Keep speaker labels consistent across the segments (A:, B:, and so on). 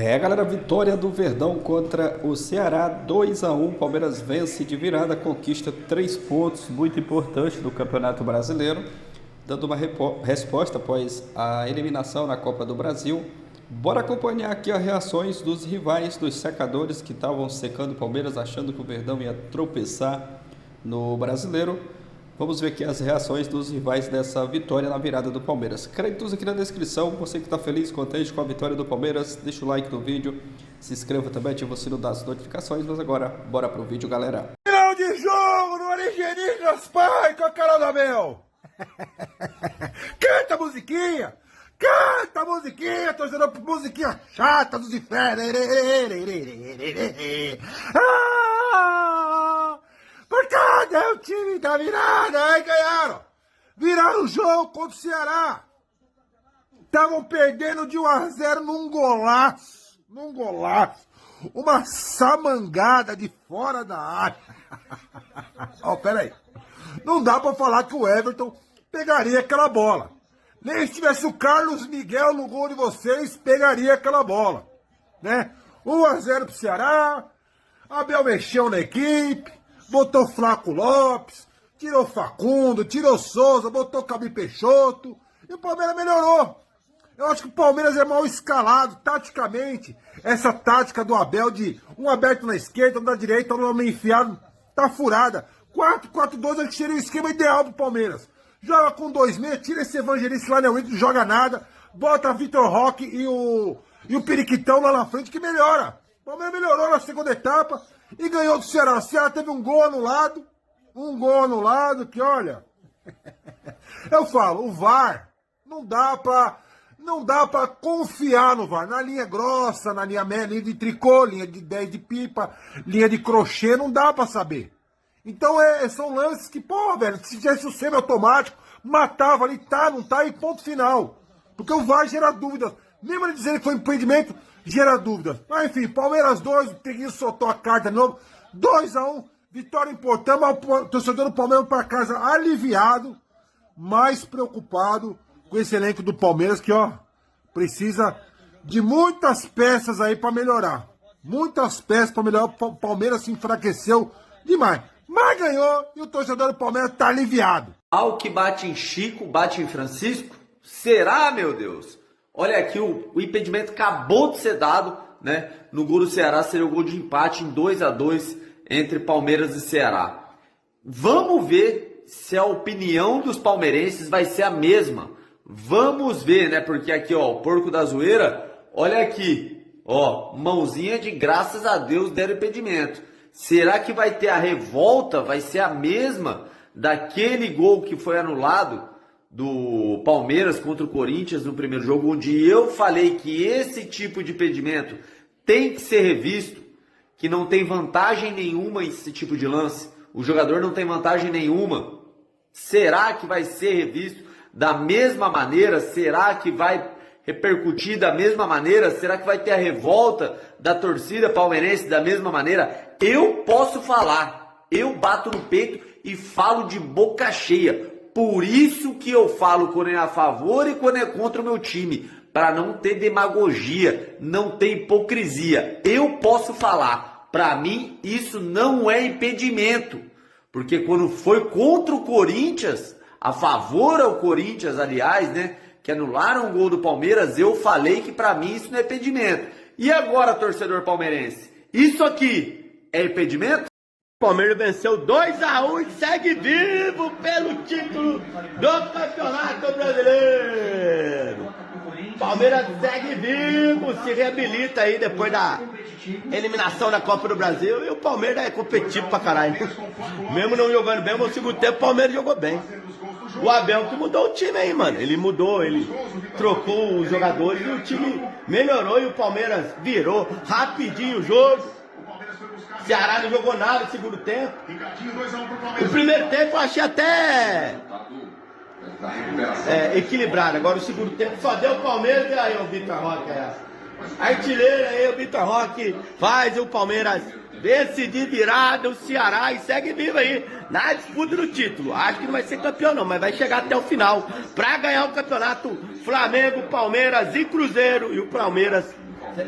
A: Galera, vitória do Verdão contra o Ceará, 2-1. Palmeiras vence de virada, conquista 3 pontos, muito importante do Campeonato Brasileiro, dando uma resposta após a eliminação na Copa do Brasil. Bora acompanhar aqui as reações dos rivais, dos secadores que estavam secando o Palmeiras, achando que o Verdão ia tropeçar no Brasileiro. Vamos ver aqui as reações dos rivais dessa vitória na virada do Palmeiras. Créditos aqui na descrição. Você que está feliz, contente com a vitória do Palmeiras, deixa o like no vídeo, se inscreva também, ativa o sino das notificações. Mas agora, bora pro vídeo, galera.
B: Final de jogo no Alienígenas, pai, com a cara do Abel. Canta a musiquinha! Canta a musiquinha, torcedor, musiquinha chata dos infernos. Por cadê o time da virada? Aí ganharam. Viraram o jogo contra o Ceará. Estavam perdendo de 1-0 num golaço. Uma samangada de fora da área. Ó, pera aí. Não dá pra falar que o Everton pegaria aquela bola. Nem se tivesse o Carlos Miguel no gol de vocês, pegaria aquela bola. Né? 1-0 pro Ceará. Abel mexeu na equipe. Botou Flaco Lopes, tirou Facundo, tirou Souza, botou Cabi Peixoto. E o Palmeiras melhorou. Eu acho que o Palmeiras é mal escalado, taticamente. Essa tática do Abel de um aberto na esquerda, um na direita, um meio enfiado, tá furada. 4-4-2 acho que seria o esquema ideal pro Palmeiras. Joga com 2-6, tira esse Evangelista lá, não joga nada. Bota Vitor Roque e o Periquitão lá na frente que melhora. O Palmeiras melhorou na segunda etapa e ganhou do Ceará. O Ceará teve um gol anulado que, olha, eu falo, o VAR não dá pra confiar no VAR. Na linha grossa, na linha média, linha de tricô, linha de 10 de pipa, linha de crochê, não dá pra saber. Então são lances que, pô, velho, se tivesse o semi-automático, matava ali, tá, não tá, e ponto final. Porque o VAR gera dúvidas. Mesmo ele dizendo que foi impedimento, gera dúvidas. Mas enfim, Palmeiras 2, o Triguinho soltou a carta de novo. 2-1, vitória importante, mas o torcedor do Palmeiras para casa aliviado, mais preocupado com esse elenco do Palmeiras que, ó, precisa de muitas peças aí para melhorar. Muitas peças para melhorar. O Palmeiras se enfraqueceu demais. Mas ganhou e o torcedor do Palmeiras tá aliviado.
C: Ao que bate em Chico, bate em Francisco? Será, meu Deus? Olha aqui, o impedimento acabou de ser dado, né? No gol do Ceará seria o gol de empate em 2-2 entre Palmeiras e Ceará. Vamos ver se a opinião dos palmeirenses vai ser a mesma. Vamos ver, né? Porque aqui, ó, o porco da zoeira, olha aqui, ó, mãozinha de graças a Deus deram impedimento. Será que vai ter a revolta? Vai ser a mesma daquele gol que foi anulado do Palmeiras contra o Corinthians no primeiro jogo, onde eu falei que esse tipo de impedimento tem que ser revisto, que não tem vantagem nenhuma esse tipo de lance, o jogador não tem vantagem nenhuma. Será que vai ser revisto da mesma maneira? Será que vai repercutir da mesma maneira? Será que vai ter a revolta da torcida palmeirense da mesma maneira? Eu posso falar, eu bato no peito e falo de boca cheia. Por isso que eu falo quando é a favor e quando é contra o meu time, para não ter demagogia, não ter hipocrisia. Eu posso falar, para mim isso não é impedimento, porque quando foi contra o Corinthians, a favor ao Corinthians, aliás, né, que anularam o gol do Palmeiras, eu falei que para mim isso não é impedimento. E agora, torcedor palmeirense, isso aqui é impedimento?
D: Palmeiras venceu 2-1 e segue vivo pelo título do Campeonato Brasileiro. Palmeiras segue vivo, se reabilita aí depois da eliminação da Copa do Brasil. E o Palmeiras é competitivo pra caralho. Mesmo não jogando bem, no segundo tempo o Palmeiras jogou bem. O Abel que mudou o time aí, mano. Ele mudou, ele trocou os jogadores e o time melhorou e o Palmeiras virou rapidinho o jogo. Ceará não jogou nada no segundo tempo. O primeiro tempo eu achei até equilibrado. Agora o segundo tempo só deu o Palmeiras e aí o Vitor Roque. Artilheiro aí, o Vitor Roque faz o Palmeiras vence de virada o Ceará e segue vivo aí na disputa do título. Acho que não vai ser campeão não, mas vai chegar até o final para ganhar o campeonato. Flamengo, Palmeiras e Cruzeiro. E o Palmeiras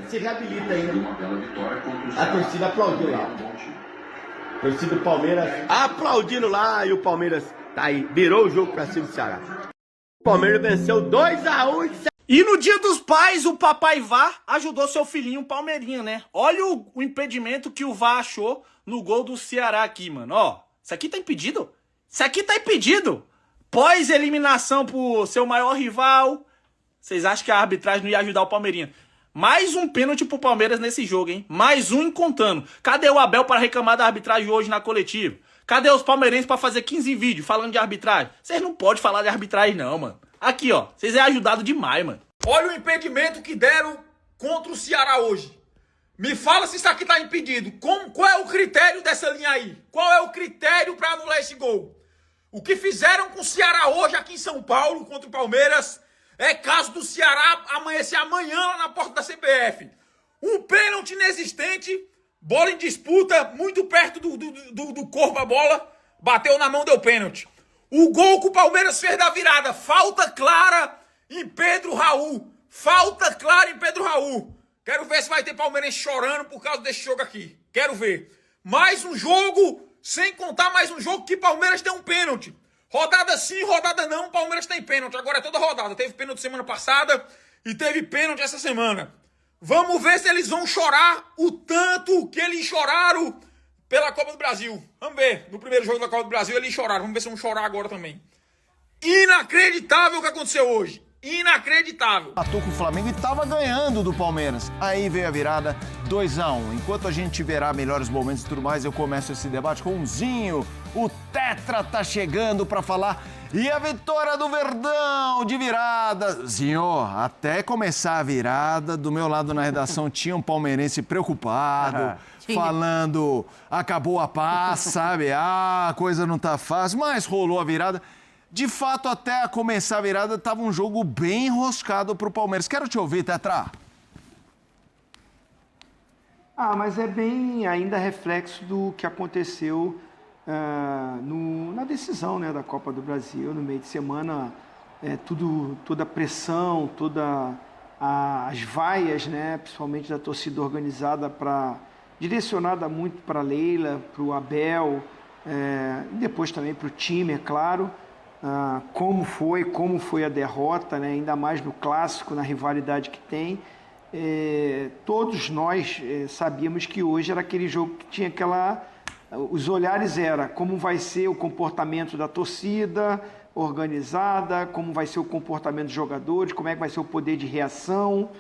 D: Se reabilita ainda. A torcida aplaudiu lá. A torcida do Palmeiras aplaudindo lá e o Palmeiras tá aí. Virou o jogo pra cima do Ceará. O Palmeiras venceu 2-1
E: E no Dia dos Pais, o papai Vá ajudou seu filhinho Palmeirinha, né? Olha o impedimento que o Vá achou no gol do Ceará aqui, mano. Ó, isso aqui tá impedido? Isso aqui tá impedido! Pós-eliminação pro seu maior rival. Vocês acham que a arbitragem não ia ajudar o Palmeirinha? Mais um pênalti pro Palmeiras nesse jogo, hein? Mais um contando. Cadê o Abel para reclamar da arbitragem hoje na coletiva? Cadê os palmeirenses para fazer 15 vídeos falando de arbitragem? Vocês não podem falar de arbitragem não, mano. Aqui, ó. Vocês é ajudado demais, mano.
F: Olha o impedimento que deram contra o Ceará hoje. Me fala se isso aqui tá impedido. Qual é o critério dessa linha aí? Qual é o critério para anular esse gol? O que fizeram com o Ceará hoje aqui em São Paulo contra o Palmeiras é caso do Ceará amanhecer amanhã lá na porta da CBF. Um pênalti inexistente, bola em disputa, muito perto do corpo a bola, bateu na mão, deu pênalti. O gol que o Palmeiras fez da virada, falta clara em Pedro Raul. Falta clara em Pedro Raul. Quero ver se vai ter palmeirense chorando por causa desse jogo aqui. Quero ver. Mais um jogo, sem contar mais um jogo que Palmeiras tem um pênalti. Rodada sim, rodada não, Palmeiras tem pênalti. Agora é toda rodada. Teve pênalti semana passada e teve pênalti essa semana. Vamos ver se eles vão chorar o tanto que eles choraram pela Copa do Brasil. Vamos ver. No primeiro jogo da Copa do Brasil eles choraram. Vamos ver se vão chorar agora também. Inacreditável o que aconteceu hoje. Inacreditável.
G: Matou com o Flamengo e tava ganhando do Palmeiras. Aí veio a virada 2-1. Enquanto a gente verá melhores momentos e tudo mais, eu começo esse debate com o Zinho. O Tetra tá chegando pra falar. E a vitória do Verdão de virada. Zinho, até começar a virada, do meu lado na redação tinha um palmeirense preocupado, falando, acabou a paz, sabe? Ah, a coisa não tá fácil, mas rolou a virada. De fato, até começar a virada, estava um jogo bem enroscado para o Palmeiras. Quero te ouvir, Tetra.
H: Mas é bem ainda reflexo do que aconteceu na decisão, né, da Copa do Brasil, no meio de semana. Toda a pressão, as vaias, né, principalmente da torcida organizada, direcionada muito para a Leila, para o Abel, e depois também para o time, é claro. Como foi a derrota, né? Ainda mais no clássico, na rivalidade que tem. Todos nós sabíamos que hoje era aquele jogo que tinha os olhares era como vai ser o comportamento da torcida organizada, como vai ser o comportamento dos jogadores, como é que vai ser o poder de reação.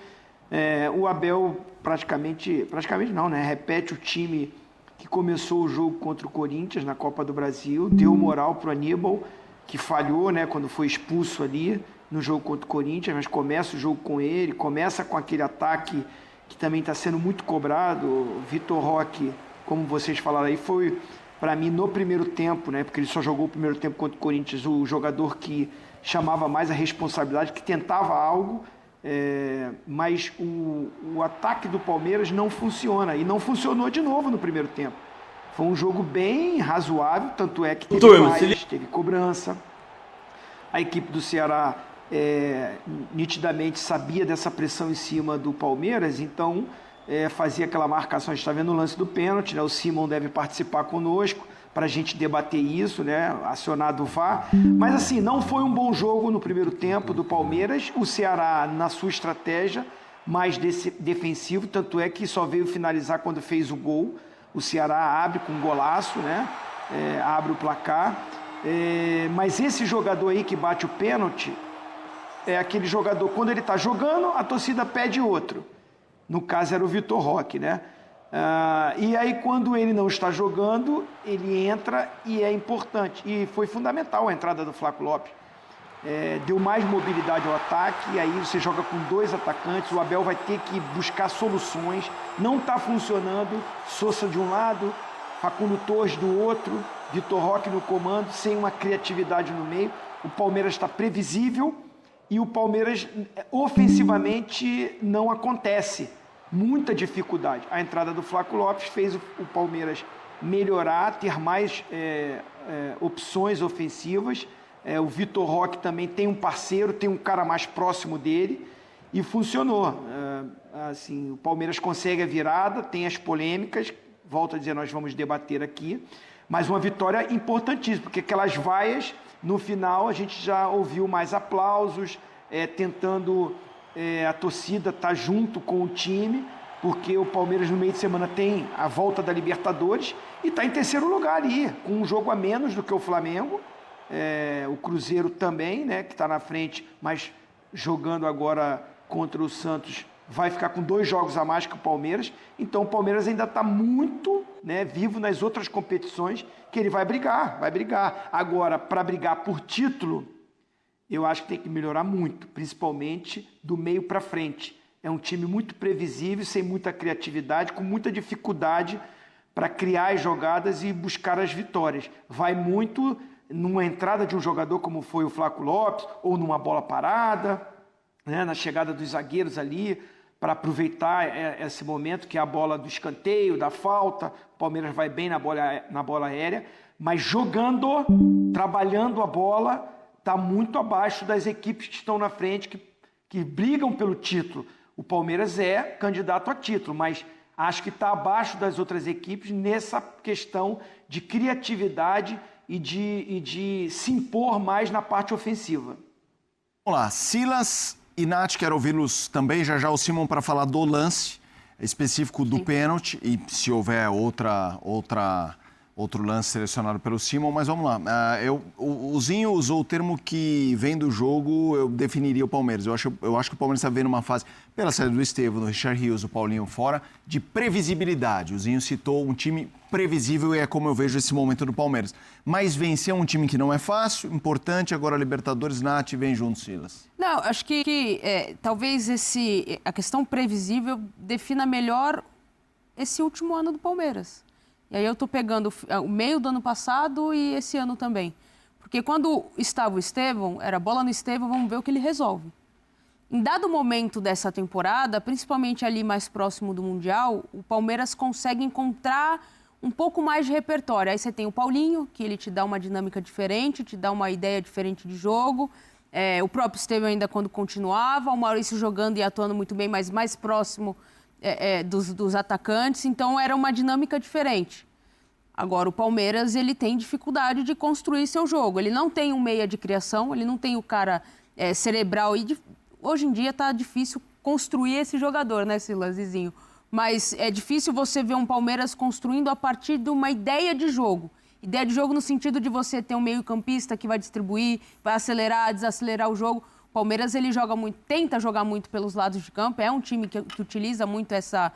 H: O Abel praticamente não, né? Repete o time que começou o jogo contra o Corinthians na Copa do Brasil, deu moral para o Aníbal, que falhou, né, quando foi expulso ali no jogo contra o Corinthians, mas começa o jogo com ele, começa com aquele ataque que também está sendo muito cobrado. O Vitor Roque, como vocês falaram aí, foi, para mim, no primeiro tempo, né, porque ele só jogou o primeiro tempo contra o Corinthians, o jogador que chamava mais a responsabilidade, que tentava algo, mas o ataque do Palmeiras não funciona, e não funcionou de novo no primeiro tempo. Foi um jogo bem razoável, tanto é que teve cobrança. A equipe do Ceará nitidamente sabia dessa pressão em cima do Palmeiras, então fazia aquela marcação. A gente está vendo o lance do pênalti, né? O Simon deve participar conosco para a gente debater isso, né? Acionado o VAR. Mas assim, não foi um bom jogo no primeiro tempo do Palmeiras. O Ceará, na sua estratégia, mais defensivo, tanto é que só veio finalizar quando fez o gol. O Ceará abre com um golaço, né? Abre o placar. Mas esse jogador aí que bate o pênalti é aquele jogador, quando ele está jogando, a torcida pede outro. No caso era o Vitor Roque, né? E aí quando ele não está jogando, ele entra e é importante. E foi fundamental a entrada do Flaco Lopes. Deu mais mobilidade ao ataque, e aí você joga com dois atacantes, o Abel vai ter que buscar soluções, não está funcionando, Sousa de um lado, Facundo Torres do outro, Vitor Roque no comando, sem uma criatividade no meio. O Palmeiras está previsível e o Palmeiras ofensivamente não acontece, muita dificuldade. A entrada do Flaco Lopes fez o Palmeiras melhorar, ter mais opções ofensivas. O Vitor Roque também tem um parceiro, tem um cara mais próximo dele. e funcionou. Assim, o Palmeiras consegue a virada, tem as polêmicas, volto a dizer, nós vamos debater aqui, mas uma vitória importantíssima, porque aquelas vaias, no final, a gente já ouviu mais aplausos, tentando a torcida estar junto com o time, porque o Palmeiras no meio de semana tem a volta da Libertadores e está em terceiro lugar ali, com um jogo a menos do que o Flamengo, o Cruzeiro também, né, que está na frente, mas jogando agora contra o Santos, vai ficar com 2 jogos a mais que o Palmeiras. Então o Palmeiras ainda está muito, né, vivo nas outras competições, que ele vai brigar. Agora, para brigar por título, eu acho que tem que melhorar muito, principalmente do meio para frente. É um time muito previsível, sem muita criatividade, com muita dificuldade para criar as jogadas e buscar as vitórias. Vai muito numa entrada de um jogador como foi o Flaco Lopes, ou numa bola parada, né, na chegada dos zagueiros ali, para aproveitar esse momento, que é a bola do escanteio, da falta. O Palmeiras vai bem na bola aérea, mas jogando, trabalhando a bola, está muito abaixo das equipes que estão na frente, que brigam pelo título. O Palmeiras é candidato a título, mas acho que está abaixo das outras equipes nessa questão de criatividade e de se impor mais na parte ofensiva.
G: Vamos lá, Silas e Nath, quero ouvi-los também, já o Simon, para falar do lance específico do pênalti e se houver outro lance selecionado pelo Simon, mas vamos lá. O Zinho usou o termo que vem do jogo, eu definiria o Palmeiras. Eu acho que o Palmeiras está vendo uma fase, pela saída do Estevão, do Richard Rios, do Paulinho fora, de previsibilidade. O Zinho citou um time previsível e é como eu vejo esse momento do Palmeiras. Mas vencer um time que não é fácil, importante, agora a Libertadores, Nath, vem junto, Silas.
I: Não, acho que talvez a questão previsível defina melhor esse último ano do Palmeiras. E aí eu estou pegando o meio do ano passado e esse ano também. Porque quando estava o Estevão, era bola no Estevão, vamos ver o que ele resolve. Em dado momento dessa temporada, principalmente ali mais próximo do Mundial, o Palmeiras consegue encontrar um pouco mais de repertório. Aí você tem o Paulinho, que ele te dá uma dinâmica diferente, te dá uma ideia diferente de jogo. O próprio Estevão ainda quando continuava, o Maurício jogando e atuando muito bem, mas mais próximo dos atacantes, então era uma dinâmica diferente. Agora, o Palmeiras, ele tem dificuldade de construir seu jogo. Ele não tem um meia de criação, ele não tem o cara cerebral. Hoje em dia está difícil construir esse jogador, né, Silazinho? Mas é difícil você ver um Palmeiras construindo a partir de uma ideia de jogo. Ideia de jogo no sentido de você ter um meio-campista que vai distribuir, vai acelerar, desacelerar o jogo. O Palmeiras, ele joga muito, tenta jogar muito pelos lados de campo, é um time que utiliza muito essa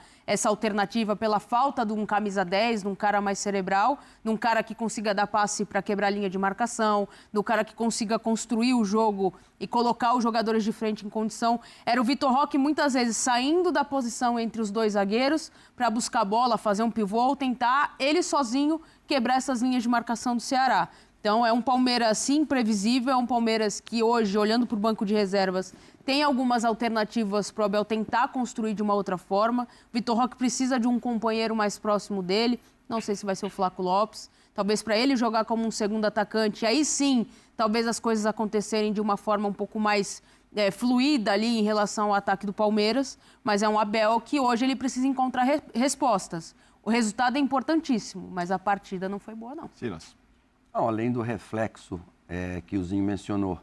I: alternativa pela falta de um camisa 10, de um cara mais cerebral, de um cara que consiga dar passe para quebrar a linha de marcação, do cara que consiga construir o jogo e colocar os jogadores de frente em condição. Era o Vitor Roque muitas vezes saindo da posição entre os dois zagueiros para buscar a bola, fazer um pivô ou tentar ele sozinho quebrar essas linhas de marcação do Ceará. Então, é um Palmeiras, sim, previsível, é um Palmeiras que hoje, olhando para o banco de reservas, tem algumas alternativas para o Abel tentar construir de uma outra forma. O Vitor Roque precisa de um companheiro mais próximo dele, não sei se vai ser o Flaco Lopes, talvez para ele jogar como um segundo atacante, aí sim, talvez as coisas acontecerem de uma forma um pouco mais fluida ali em relação ao ataque do Palmeiras, mas é um Abel que hoje ele precisa encontrar respostas. O resultado é importantíssimo, mas a partida não foi boa, não.
G: Silas.
J: Não, além do reflexo que o Zinho mencionou,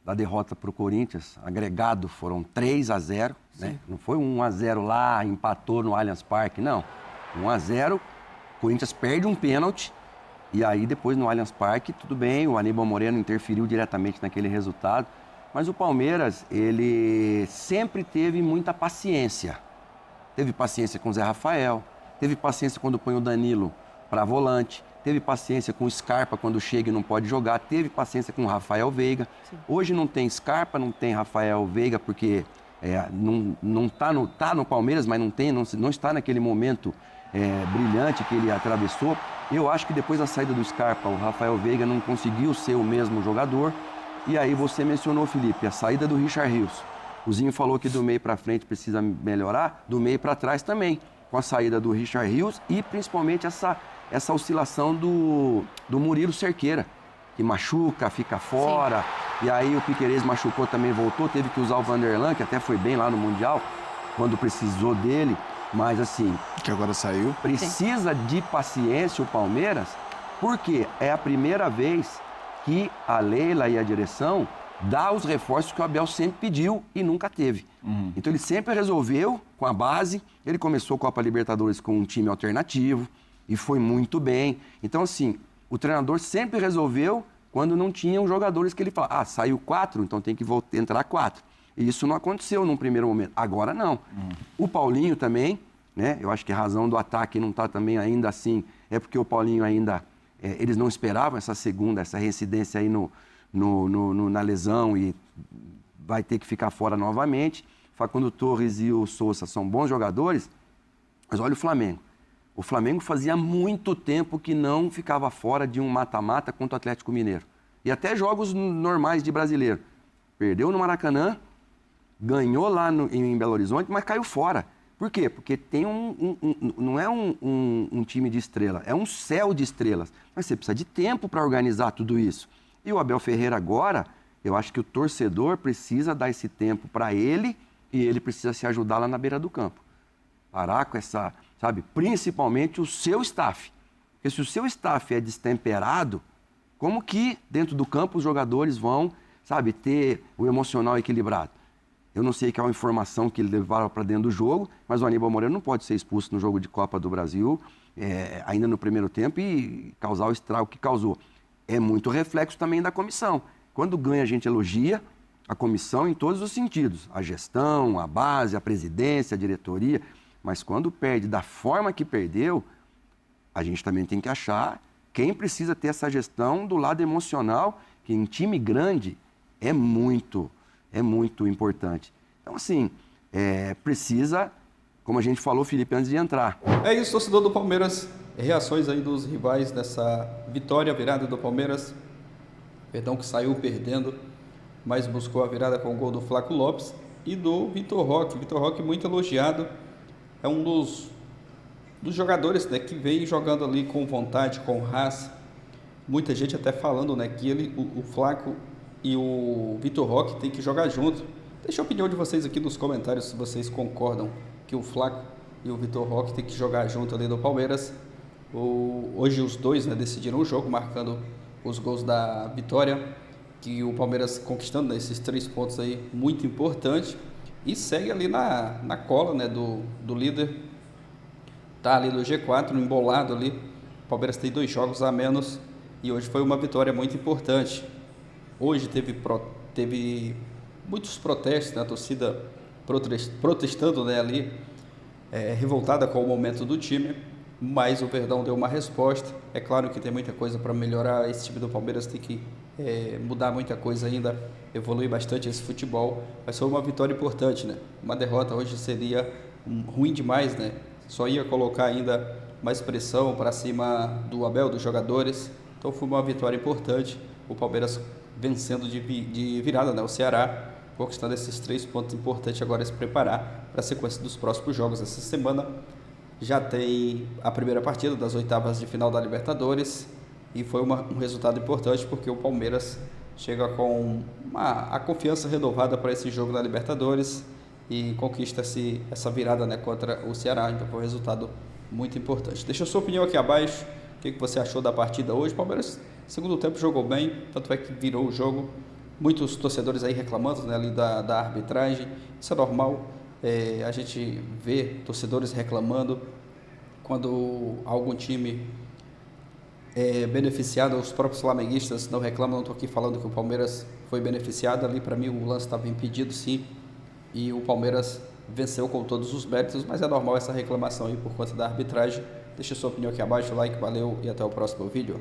J: da derrota para o Corinthians, agregado foram 3-0, né? Não foi 1-0 lá, empatou no Allianz Parque, não. 1-0, o Corinthians perde um pênalti, e aí depois no Allianz Parque, tudo bem, o Aníbal Moreno interferiu diretamente naquele resultado, mas o Palmeiras, ele sempre teve muita paciência. Teve paciência com o Zé Rafael, teve paciência quando põe o Danilo para volante, teve paciência com o Scarpa quando chega e não pode jogar, teve paciência com o Rafael Veiga. Sim. Hoje não tem Scarpa, não tem Rafael Veiga, porque não tá no Palmeiras, mas não está naquele momento brilhante que ele atravessou. Eu acho que depois da saída do Scarpa, o Rafael Veiga não conseguiu ser o mesmo jogador. E aí você mencionou, Felipe, a saída do Richard Rios. O Zinho falou que do meio para frente precisa melhorar, do meio para trás também, com a saída do Richard Rios e principalmente essa oscilação do Murilo Cerqueira. que machuca, fica fora. Sim. E aí o Piquerez machucou também, voltou, teve que usar o Vanderlan, que até foi bem lá no Mundial, quando precisou dele. Mas assim...
G: Que agora saiu.
J: Precisa de paciência o Palmeiras, porque é a primeira vez que a Leila e a direção dá os reforços que o Abel sempre pediu e nunca teve. Então ele sempre resolveu com a base. Ele começou a Copa Libertadores com um time alternativo e foi muito bem. Então assim, o treinador sempre resolveu quando não tinham jogadores que ele falava, saiu 4, então tem que entrar 4. E isso não aconteceu num primeiro momento. Agora não. O Paulinho também, né? Eu acho que a razão do ataque não está também ainda assim, é porque o Paulinho ainda... eles não esperavam essa reincidência aí na lesão e vai ter que ficar fora novamente. Facundo Torres e o Sousa são bons jogadores, mas olha o Flamengo. O Flamengo fazia muito tempo que não ficava fora de um mata-mata contra o Atlético Mineiro. E até jogos normais de brasileiro. Perdeu no Maracanã, ganhou lá em Belo Horizonte, mas caiu fora. Por quê? Porque tem não é um time de estrela, é um céu de estrelas. Mas você precisa de tempo para organizar tudo isso. E o Abel Ferreira agora, eu acho que o torcedor precisa dar esse tempo para ele e ele precisa se ajudar lá na beira do campo. Parar com essa, sabe, principalmente o seu staff. Porque se o seu staff é destemperado, como que dentro do campo os jogadores vão, sabe, ter o emocional equilibrado? Eu não sei qual a informação que levaram para dentro do jogo, mas o Aníbal Moreira não pode ser expulso no jogo de Copa do Brasil, ainda no primeiro tempo, e causar o estrago que causou. É muito reflexo também da comissão. Quando ganha, a gente elogia a comissão em todos os sentidos. A gestão, a base, a presidência, a diretoria. Mas quando perde da forma que perdeu, a gente também tem que achar quem precisa ter essa gestão do lado emocional, que em time grande é muito importante. Então, assim, precisa, como a gente falou, Felipe, antes de entrar.
A: É isso, torcedor do Palmeiras. Reações aí dos rivais nessa vitória, virada do Palmeiras. Perdão, que saiu perdendo, mas buscou a virada com o gol do Flaco Lopes e do Vitor Roque. Vitor Roque muito elogiado. É um dos jogadores, né, que vem jogando ali com vontade, com raça. Muita gente até falando, né, que o Flaco e o Vitor Roque tem que jogar junto. Deixa a opinião de vocês aqui nos comentários se vocês concordam que o Flaco e o Vitor Roque tem que jogar junto ali no Palmeiras. Hoje os dois, né, decidiram o jogo, marcando os gols da vitória, que o Palmeiras conquistando, né, esses 3 pontos aí, muito importante. E segue ali na cola, né, do líder. Tá ali no G4, no embolado ali. O Palmeiras tem 2 jogos a menos e hoje foi uma vitória muito importante. Hoje teve muitos protestos, né? A torcida protestando, né, ali, revoltada com o momento do time, mas o Verdão deu uma resposta. É claro que tem muita coisa para melhorar, esse time do Palmeiras tem que mudar muita coisa ainda, evoluir bastante esse futebol, mas foi uma vitória importante, né? Uma derrota hoje seria ruim demais, né? Só ia colocar ainda mais pressão para cima do Abel, dos jogadores. Então foi uma vitória importante, o Palmeiras vencendo de virada, né, o Ceará, conquistando esses 3 pontos importantes. Agora se preparar para a sequência dos próximos jogos. Essa semana já tem a primeira partida das oitavas de final da Libertadores e foi um resultado importante porque o Palmeiras chega com a confiança renovada para esse jogo da Libertadores e conquista essa virada, né, contra o Ceará. Então foi um resultado muito importante. Deixa a sua opinião aqui abaixo. O que você achou da partida hoje? O Palmeiras, segundo tempo, jogou bem, tanto é que virou o jogo. Muitos torcedores aí reclamando, né, ali da arbitragem. Isso é normal. A gente vê torcedores reclamando quando algum time é beneficiado. Os próprios flamenguistas não reclamam. Não estou aqui falando que o Palmeiras foi beneficiado. Ali, para mim, o lance estava impedido, sim. E o Palmeiras venceu com todos os méritos, mas é normal essa reclamação aí por conta da arbitragem. Deixa sua opinião aqui abaixo, like, valeu e até o próximo vídeo.